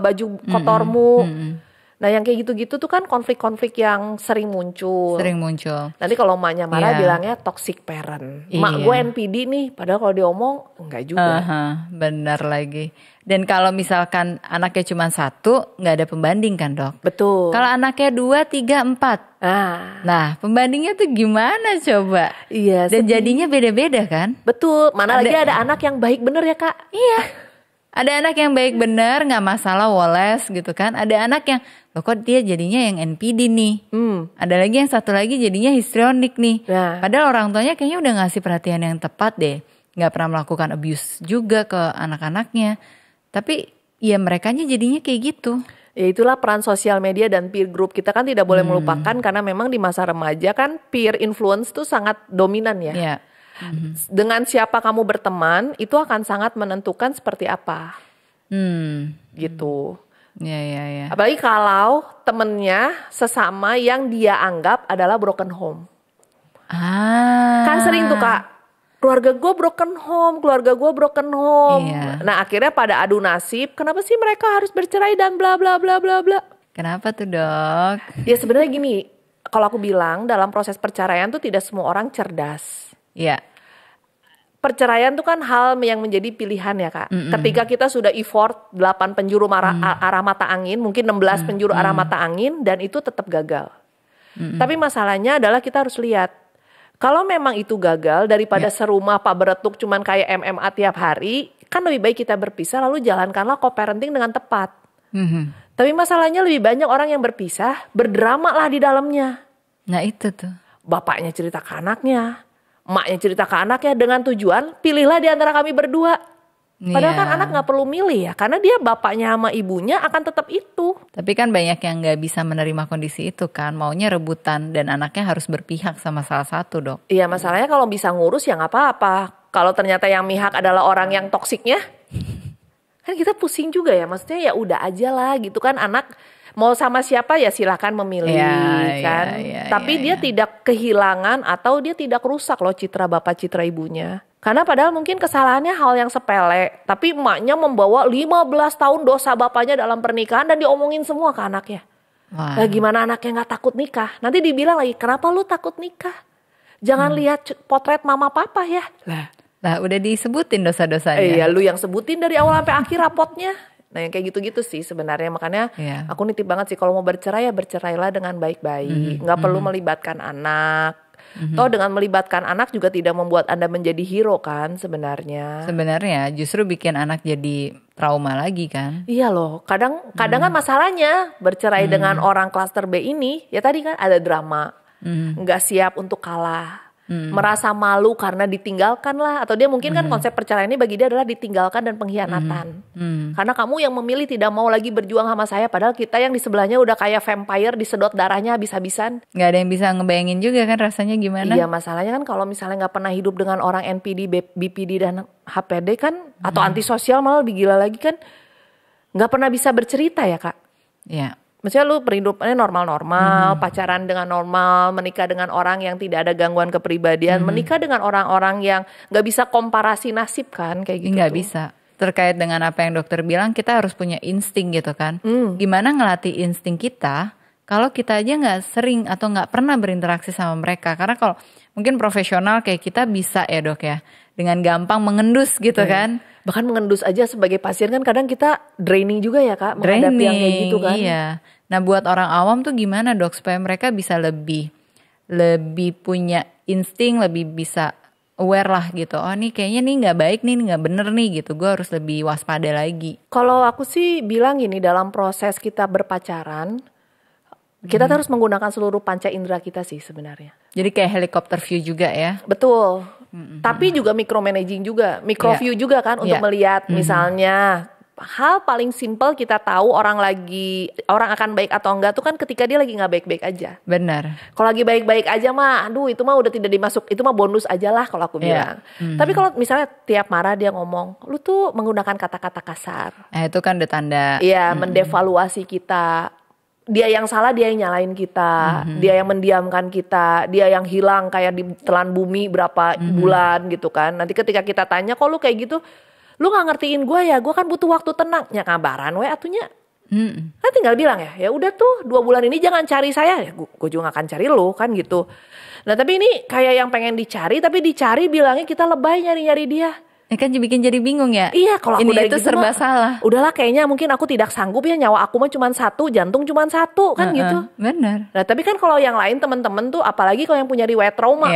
baju kotormu. Nah yang kayak gitu-gitu tuh kan konflik-konflik yang sering muncul. Nanti kalau emaknya marah bilangnya toxic parent. Mak gue NPD nih, padahal kalau diomong enggak juga. Benar lagi. Dan kalau misalkan anaknya cuma 1, nggak ada pembanding kan Dok? Betul. Kalau anaknya 2, 3, 4. Nah pembandingnya tuh gimana coba? Iya. Dan jadinya beda-beda kan? Betul. Mana lagi ada anak yang baik bener ya Kak? Iya. Ada anak yang baik bener, nggak masalah woles gitu kan. Ada anak yang, loh kok dia jadinya yang NPD nih. Ada lagi yang satu lagi jadinya histrionik nih. Padahal orang tuanya kayaknya udah ngasih perhatian yang tepat deh. Nggak pernah melakukan abuse juga ke anak-anaknya. Tapi ya merekanya jadinya kayak gitu. Ya itulah peran sosial media dan peer group. Kita kan tidak boleh melupakan karena memang di masa remaja kan peer influence tuh sangat dominan ya. Iya. Dengan siapa kamu berteman itu akan sangat menentukan seperti apa. Gitu. Ya. Apalagi kalau temennya sesama yang dia anggap adalah broken home. Kan sering tuh Kak, keluarga gue broken home. Iya. Nah akhirnya pada adu nasib, kenapa sih mereka harus bercerai dan bla bla bla bla bla. Kenapa tuh Dok? Ya sebenarnya gini, kalau aku bilang dalam proses perceraian tuh tidak semua orang cerdas. Iya. Perceraian tuh kan hal yang menjadi pilihan ya Kak. Ketika kita sudah effort 8 penjuru arah mata angin, mungkin 16 penjuru arah mata angin, dan itu tetap gagal. Tapi masalahnya adalah kita harus lihat, kalau memang itu gagal daripada serumah Pak beretuk cuman kayak MMA tiap hari, kan lebih baik kita berpisah lalu jalankanlah co-parenting dengan tepat. Tapi masalahnya lebih banyak orang yang berpisah, berdrama lah di dalamnya. Nah itu tuh. Bapaknya cerita ke anaknya, emaknya cerita ke anaknya dengan tujuan pilihlah di antara kami berdua. Padahal kan anak gak perlu milih ya, karena dia bapaknya sama ibunya akan tetap itu. Tapi kan banyak yang gak bisa menerima kondisi itu kan, maunya rebutan dan anaknya harus berpihak sama salah satu Dok. Iya masalahnya kalau bisa ngurus ya gak apa-apa. Kalau ternyata yang mihak adalah orang yang toksiknya, kan kita pusing juga ya, maksudnya ya udah aja lah gitu kan, anak mau sama siapa ya silahkan memilih kan. Tapi dia tidak kehilangan atau dia tidak rusak loh citra bapak citra ibunya. Karena padahal mungkin kesalahannya hal yang sepele, tapi emaknya membawa 15 tahun dosa bapaknya dalam pernikahan dan diomongin semua ke anaknya. Nah, gimana anaknya gak takut nikah? Nanti dibilang lagi, kenapa lu takut nikah? Jangan lihat potret mama papa ya. Lah udah disebutin dosa-dosanya. Iya lu yang sebutin dari awal sampai akhir rapotnya. Nah yang kayak gitu-gitu sih sebenarnya, makanya aku nitip banget sih kalau mau bercerai ya bercerailah dengan baik-baik. Gak perlu melibatkan anak. Toh dengan melibatkan anak juga tidak membuat Anda menjadi hero kan sebenarnya. Sebenarnya justru bikin anak jadi trauma lagi kan. Iya loh, kadang kan masalahnya bercerai dengan orang klaster B ini ya tadi kan ada drama, nggak siap untuk kalah, merasa malu karena ditinggalkan lah, atau dia mungkin kan konsep perceraian ini bagi dia adalah ditinggalkan dan pengkhianatan. Karena kamu yang memilih tidak mau lagi berjuang sama saya, padahal kita yang di sebelahnya udah kayak vampire disedot darahnya habis-habisan. Nggak ada yang bisa ngebayangin juga kan rasanya gimana. Iya masalahnya kan kalau misalnya nggak pernah hidup dengan orang NPD, BPD dan HPD kan, atau antisosial malah lebih gila lagi kan, nggak pernah bisa bercerita ya Kak. Iya. Maksudnya lu perhidupannya normal-normal, pacaran dengan normal, menikah dengan orang yang tidak ada gangguan kepribadian, menikah dengan orang-orang yang gak bisa komparasi nasib kan, kayak gitu. Nggak bisa. Terkait dengan apa yang dokter bilang, kita harus punya insting gitu kan. Gimana ngelatih insting kita kalau kita aja gak sering atau gak pernah berinteraksi sama mereka. Karena kalau mungkin profesional kayak kita bisa ya Dok ya, dengan gampang mengendus gitu kan. Bahkan mengendus aja sebagai pasien kan kadang kita draining juga ya Kak, menghadapi yang kayak gitu kan. Iya. Nah buat orang awam tuh gimana dok supaya mereka bisa lebih punya insting, lebih bisa aware lah gitu. Oh nih kayaknya nih nggak baik nih nggak bener nih gitu. Gue harus lebih waspada lagi. Kalau aku sih bilang gini, dalam proses kita berpacaran, kita harus menggunakan seluruh panca indera kita sih sebenarnya. Jadi kayak helikopter view juga ya. Betul. Tapi juga micromanaging juga, microview juga kan untuk melihat misalnya hal paling simpel kita tahu orang akan baik atau enggak tuh kan ketika dia lagi nggak baik-baik aja. Benar. Kalau lagi baik-baik aja mah, aduh itu mah udah tidak dimasuk, itu mah bonus aja lah kalau aku bilang. Tapi kalau misalnya tiap marah dia ngomong, lu tuh menggunakan kata-kata kasar. Itu kan udah tanda. Iya, mendevaluasi kita. Dia yang salah, dia yang nyalain kita, dia yang mendiamkan kita, dia yang hilang kayak ditelan bumi berapa bulan gitu kan. Nanti ketika kita tanya, kok lu kayak gitu, lu gak ngertiin gue ya, gue kan butuh waktu tenang. Ya ngabaran we atunya. Kan tinggal bilang ya udah tuh 2 bulan ini jangan cari saya, ya gue juga gak akan cari lu kan gitu. Nah tapi ini kayak yang pengen dicari, tapi dicari bilangnya kita lebay nyari-nyari dia. Kan bikin jadi bingung ya. Iya, kalau aku ini dari itu gitu serba mah, salah. udahlah kayaknya mungkin aku tidak sanggup ya, nyawa aku mah cuma 1, jantung cuma 1 kan gitu. Benar. Nah tapi kan kalau yang lain teman-teman tuh, apalagi kalau yang punya riwayat trauma,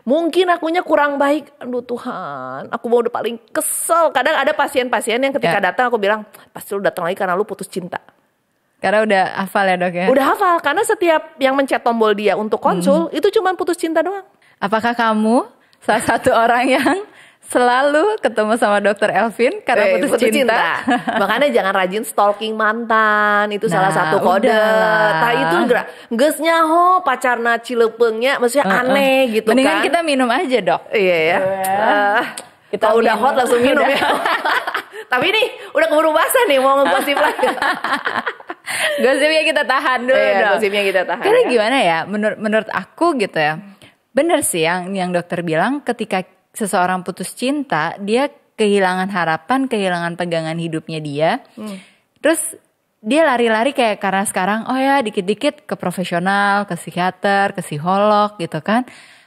mungkin akunya kurang baik. Aduh Tuhan, aku mau udah paling kesel. Kadang ada pasien-pasien yang ketika datang aku bilang, pasti lu datang lagi karena lu putus cinta. Karena udah hafal ya dok ya. Udah hafal, karena setiap yang mencet tombol dia untuk konsul itu cuma putus cinta doang. Apakah kamu salah satu orang yang selalu ketemu sama dokter Elvin karena putus cinta? Makanya jangan rajin stalking mantan, itu salah satu kode. Nah itu geus nyaho pacarna cilepeungnya, maksudnya aneh gitu. Mendingan kan. kita minum aja dok. Iya ya. Kita udah hot langsung minum ya. Tapi nih udah keburu basah nih mau ngegosip lagi. Gosipnya kita tahan dulu dong. Gosipnya kita tahan. Karena gimana ya, menurut aku gitu ya. Bener sih yang dokter bilang, ketika seseorang putus cinta, dia kehilangan harapan, kehilangan pegangan hidupnya dia. Terus dia lari-lari kayak karena sekarang, oh ya dikit-dikit ke profesional, ke psikiater, ke psikolog gitu kan.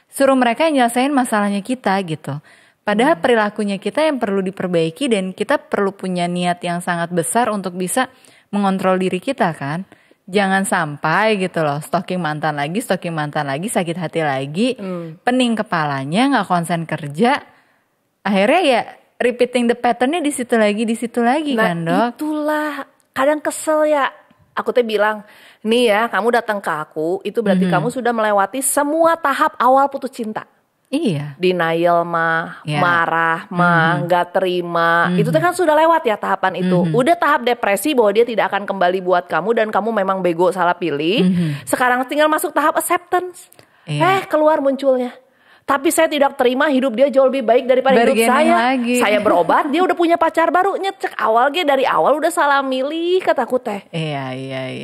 Suruh mereka yang nyelesain masalahnya kita gitu. Padahal perilakunya kita yang perlu diperbaiki dan kita perlu punya niat yang sangat besar untuk bisa mengontrol diri kita kan. Jangan sampai gitu loh, stalking mantan lagi, sakit hati lagi, pening kepalanya, gak konsen kerja. Akhirnya ya repeating the patternnya di situ lagi kan dok. Nah itulah, kadang kesel ya. Aku tuh bilang, nih ya kamu datang ke aku, itu berarti kamu sudah melewati semua tahap awal putus cinta. Iya. Denial mah, marah mah, gak terima. Itu kan sudah lewat ya tahapan itu. Udah tahap depresi bahwa dia tidak akan kembali buat kamu dan kamu memang bego salah pilih. Sekarang tinggal masuk tahap acceptance. Keluar munculnya. Tapi saya tidak terima, hidup dia jauh lebih baik daripada hidup saya. Saya berobat, dia udah punya pacar baru. Nyecek dari awal udah salah milih, kataku teh. Iya.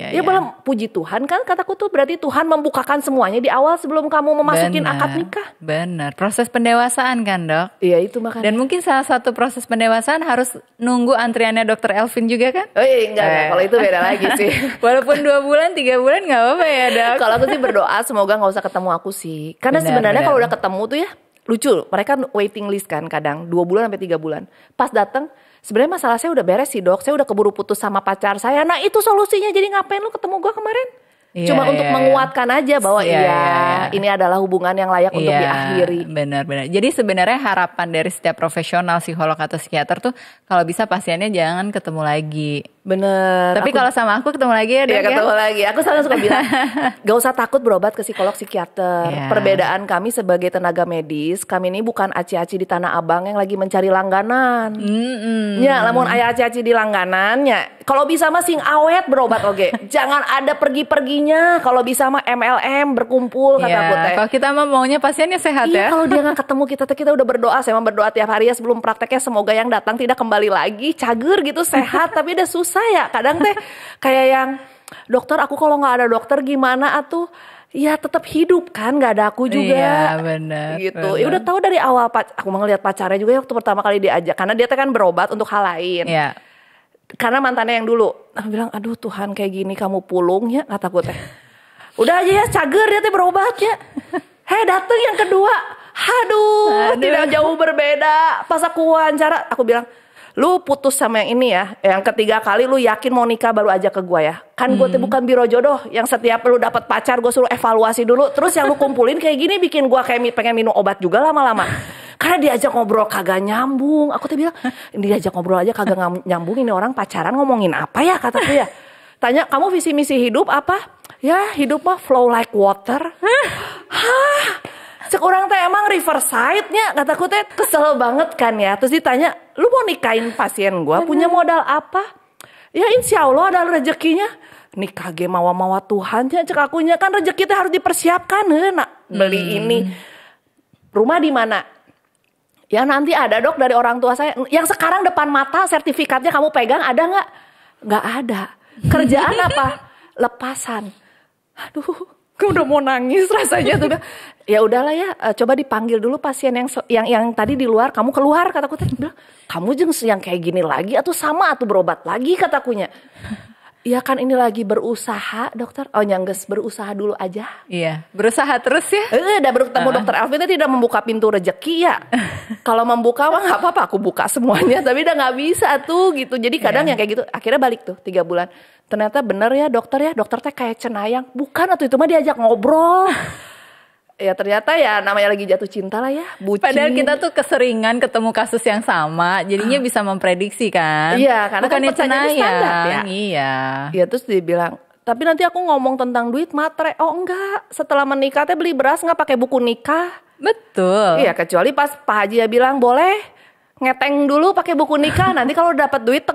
Ya belum, puji Tuhan kan kataku tuh berarti Tuhan membukakan semuanya di awal sebelum kamu memasukin akad nikah. Benar, proses pendewasaan kan dok. Iya itu makanya. Dan mungkin salah satu proses pendewasaan harus nunggu antriannya dokter Elvin juga kan? Oh iya enggak, kalau itu beda lagi sih. Walaupun 2 bulan, 3 bulan gak apa-apa ya dok. Kalau aku sih berdoa semoga gak usah ketemu aku sih. Karena sebenarnya kalau udah ketemu tuh ya lucu, mereka waiting list kan kadang 2 bulan sampai 3 bulan. Pas datang, sebenarnya masalah saya udah beres sih dok, saya udah keburu putus sama pacar saya. Nah itu solusinya, jadi ngapain lu ketemu gue kemarin? Cuma untuk menguatkan aja bahwa ini adalah hubungan yang layak untuk diakhiri. Benar. Jadi sebenarnya harapan dari setiap profesional psikolog atau psikiater tuh kalau bisa pasiennya jangan ketemu lagi. Bener. Tapi kalau sama aku ketemu lagi ya. Iya ketemu lagi. Aku selalu suka bilang, gak usah takut berobat ke psikolog psikiater. Perbedaan kami sebagai tenaga medis, kami ini bukan aci-aci di Tanah Abang yang lagi mencari langganan. Ya, lamun aya aci-aci di langganannya. Kalau bisa mah sing awet berobat oge. Jangan ada pergi-perginya. Kalau bisa mah MLM berkumpul kata aku teh. Kalau kita mah maunya pasiennya sehat ya. Kalau dia nggak ketemu kita udah berdoa. Saya mah berdoa tiap hari ya sebelum prakteknya semoga yang datang tidak kembali lagi cager gitu sehat. Tapi udah susah ya kadang teh kayak yang dokter aku kalau nggak ada dokter gimana atuh ya tetap hidup kan nggak ada aku juga. Iya benar. Gitu. Ya udah tahu dari awal aku ngeliat pacarnya juga waktu pertama kali diajak karena dia teh kan berobat untuk hal lain. Iya. Karena mantannya yang dulu, aku bilang aduh Tuhan kayak gini kamu pulungnya kataku teh. Udah aja ya cager dia teh berobat ya. Dateng yang kedua, aduh tidak jauh berbeda. Pas aku wawancara aku bilang lu putus sama yang ini ya, yang ketiga kali lu yakin mau nikah baru ajak ke gue ya. Kan gue tuh bukan biro jodoh yang setiap lu dapat pacar gue suruh evaluasi dulu. Terus yang lu kumpulin kayak gini bikin gue kayak pengen minum obat juga lama-lama. Karena diajak ngobrol kagak nyambung. Aku tuh bilang, diajak ngobrol aja kagak nyambung, ini orang pacaran ngomongin apa ya kataku ya. Tanya, kamu visi misi hidup apa? Ya hidup mah flow like water. Hah? Cek orang teh emang Riverside-nya, kataku teh kesel banget kan ya. Terus ditanya, lu mau nikahin pasien gua, punya modal apa? Ya insya Allah ada rezekinya. Nikah ge mawa-mawa Tuhan ya, cek akunya kan rezeki teh harus dipersiapkan. Nak beli ini, rumah di mana? Ya nanti ada dok dari orang tua saya. Yang sekarang depan mata sertifikatnya kamu pegang ada nggak? Nggak ada. Kerjaan apa? Lepasan. Aduh, gue udah mau nangis rasanya tuh. Ya udahlah ya, coba dipanggil dulu pasien yang tadi di luar, kamu keluar kataku teh. Kamu jeung yang kayak gini lagi atau sama atau berobat lagi katakunya. Iya kan ini lagi berusaha dokter. Oh nyangges berusaha dulu aja. Iya, berusaha terus ya. Udah bertemu dokter Elvin itu tidak membuka pintu rezeki ya. Kalau membuka mah nggak apa-apa, aku buka semuanya. Tapi udah nggak bisa tuh gitu. Jadi kadang yang kayak gitu. Akhirnya balik tuh 3 bulan. Ternyata bener ya dokter teh kayak cenayang. Bukan atau itu mah diajak ngobrol. Ya ternyata ya namanya lagi jatuh cinta lah ya, bucin. Padahal kita tuh keseringan ketemu kasus yang sama, jadinya bisa memprediksi kan. Iya, karena bukan kan standar ya. Iya. Iya terus dia bilang, tapi nanti aku ngomong tentang duit matre. Oh enggak, setelah menikah teh beli beras nggak pakai buku nikah. Betul. Iya kecuali pas Pak Haji ya bilang boleh ngeteng dulu pakai buku nikah. Nanti kalau dapat duit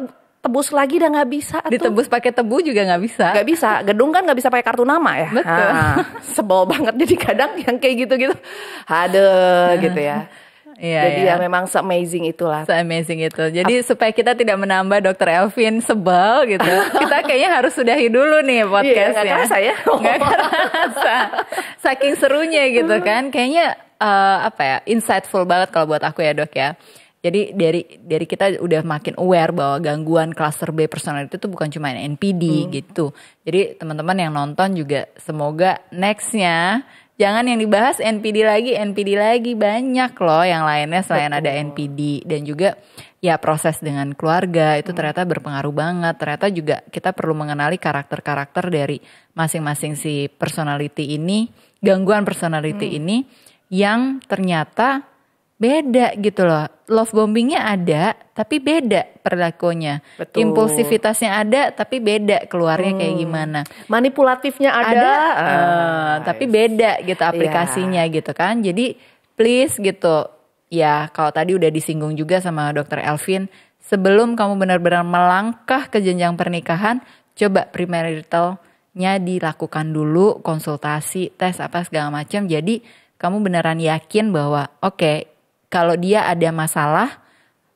tebus lagi udah nggak bisa. Ditebus pakai tebu juga nggak bisa. Nggak bisa. Gedung kan nggak bisa pakai kartu nama ya. Betul. Sebel banget jadi kadang yang kayak gitu-gitu. Aduh gitu ya. Iya, jadi ya memang se-amazing itulah. Se-amazing itu. Jadi supaya kita tidak menambah Dokter Elvin sebel gitu. Kita kayaknya harus sudahi dulu nih podcastnya. Iya, gak kerasa ya. Gak kerasa. Saking serunya gitu kan. Kayaknya insightful banget kalau buat aku ya dok ya. Jadi dari kita udah makin aware bahwa gangguan cluster B personality itu bukan cuma NPD gitu. Jadi teman-teman yang nonton juga semoga nextnya jangan yang dibahas NPD lagi banyak loh yang lainnya selain ada NPD. Dan juga ya proses dengan keluarga itu ternyata berpengaruh banget. Ternyata juga kita perlu mengenali karakter-karakter dari masing-masing si personality ini, gangguan personality ini yang ternyata beda gitu loh. Love bombingnya ada tapi beda perilakunya. Betul. Impulsivitasnya ada tapi beda keluarnya kayak gimana. Manipulatifnya ada tapi beda gitu aplikasinya gitu kan. Jadi please gitu ya, kalau tadi udah disinggung juga sama Dokter Elvin, sebelum kamu benar-benar melangkah ke jenjang pernikahan, coba premaritalnya dilakukan dulu, konsultasi, tes apa segala macam. Jadi kamu beneran yakin bahwa oke, kalau dia ada masalah,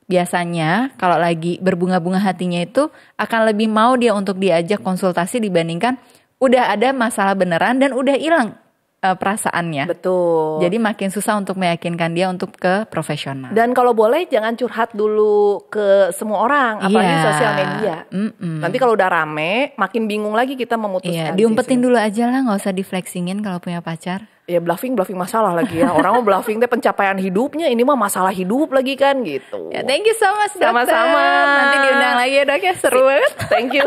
biasanya kalau lagi berbunga-bunga hatinya itu akan lebih mau dia untuk diajak konsultasi dibandingkan udah ada masalah beneran dan udah hilang perasaannya. Betul. Jadi makin susah untuk meyakinkan dia untuk ke profesional. Dan kalau boleh jangan curhat dulu ke semua orang, apalagi sosial media. Nanti kalau udah rame, makin bingung lagi kita memutuskan. Diumpetin dulu aja lah, nggak usah diflexingin kalau punya pacar. Ya bluffing masalah lagi ya. Orang mau bluffing teh pencapaian hidupnya, ini mah masalah hidup lagi kan gitu. Ya, thank you so much dokter. Sama-sama. Nanti diundang lagi ya dok ya, seru banget. Thank you.